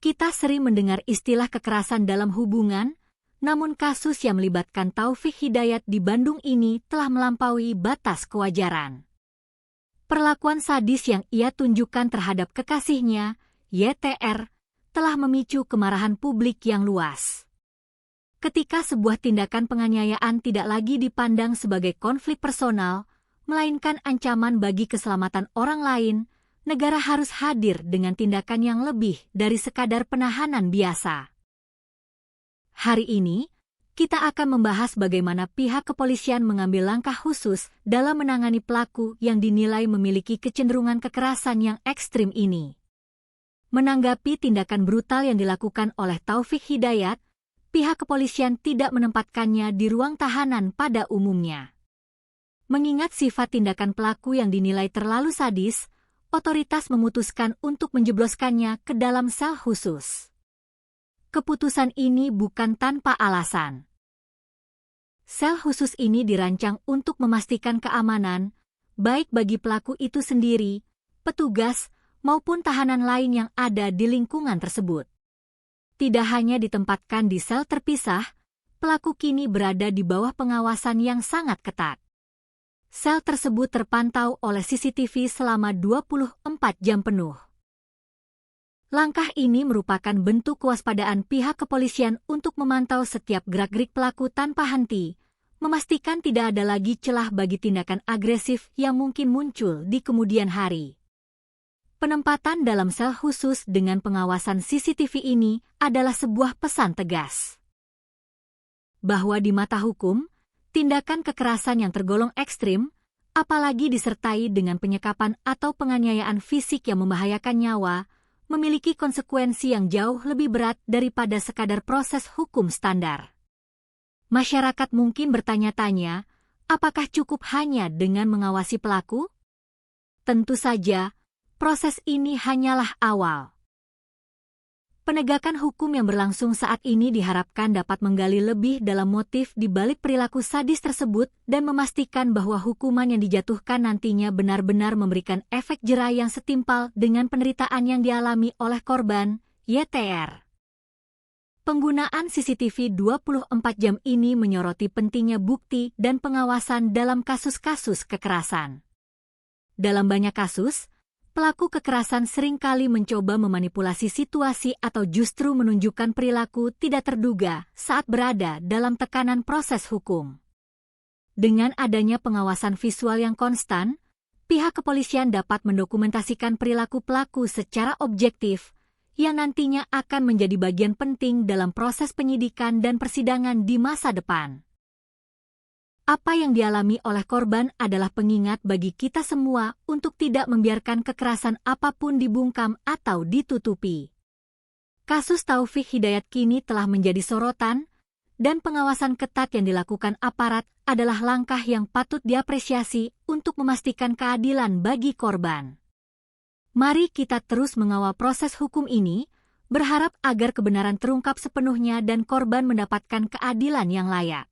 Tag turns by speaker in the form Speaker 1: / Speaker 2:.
Speaker 1: Kita sering mendengar istilah kekerasan dalam hubungan, namun kasus yang melibatkan Taufik Hidayat di Bandung ini telah melampaui batas kewajaran. Perlakuan sadis yang ia tunjukkan terhadap kekasihnya, YTR, telah memicu kemarahan publik yang luas. Ketika sebuah tindakan penganiayaan tidak lagi dipandang sebagai konflik personal, melainkan ancaman bagi keselamatan orang lain, negara harus hadir dengan tindakan yang lebih dari sekadar penahanan biasa. Hari ini, kita akan membahas bagaimana pihak kepolisian mengambil langkah khusus dalam menangani pelaku yang dinilai memiliki kecenderungan kekerasan yang ekstrim ini. Menanggapi tindakan brutal yang dilakukan oleh Taufik Hidayat, pihak kepolisian tidak menempatkannya di ruang tahanan pada umumnya. Mengingat sifat tindakan pelaku yang dinilai terlalu sadis, otoritas memutuskan untuk menjebloskannya ke dalam sel khusus. Keputusan ini bukan tanpa alasan. Sel khusus ini dirancang untuk memastikan keamanan, baik bagi pelaku itu sendiri, petugas, maupun tahanan lain yang ada di lingkungan tersebut. Tidak hanya ditempatkan di sel terpisah, pelaku kini berada di bawah pengawasan yang sangat ketat. Sel tersebut terpantau oleh CCTV selama 24 jam penuh. Langkah ini merupakan bentuk kewaspadaan pihak kepolisian untuk memantau setiap gerak-gerik pelaku tanpa henti, memastikan tidak ada lagi celah bagi tindakan agresif yang mungkin muncul di kemudian hari. Penempatan dalam sel khusus dengan pengawasan CCTV ini adalah sebuah pesan tegas. Bahwa di mata hukum, tindakan kekerasan yang tergolong ekstrim, apalagi disertai dengan penyekapan atau penganiayaan fisik yang membahayakan nyawa, memiliki konsekuensi yang jauh lebih berat daripada sekadar proses hukum standar. Masyarakat mungkin bertanya-tanya, apakah cukup hanya dengan mengawasi pelaku? Tentu saja, proses ini hanyalah awal. Penegakan hukum yang berlangsung saat ini diharapkan dapat menggali lebih dalam motif di balik perilaku sadis tersebut dan memastikan bahwa hukuman yang dijatuhkan nantinya benar-benar memberikan efek jera yang setimpal dengan penderitaan yang dialami oleh korban, YTR. Penggunaan CCTV 24 jam ini menyoroti pentingnya bukti dan pengawasan dalam kasus-kasus kekerasan. Dalam banyak kasus, pelaku kekerasan seringkali mencoba memanipulasi situasi atau justru menunjukkan perilaku tidak terduga saat berada dalam tekanan proses hukum. Dengan adanya pengawasan visual yang konstan, pihak kepolisian dapat mendokumentasikan perilaku pelaku secara objektif, yang nantinya akan menjadi bagian penting dalam proses penyidikan dan persidangan di masa depan. Apa yang dialami oleh korban adalah pengingat bagi kita semua untuk tidak membiarkan kekerasan apapun dibungkam atau ditutupi. Kasus Taufik Hidayat kini telah menjadi sorotan, dan pengawasan ketat yang dilakukan aparat adalah langkah yang patut diapresiasi untuk memastikan keadilan bagi korban. Mari kita terus mengawal proses hukum ini, berharap agar kebenaran terungkap sepenuhnya dan korban mendapatkan keadilan yang layak.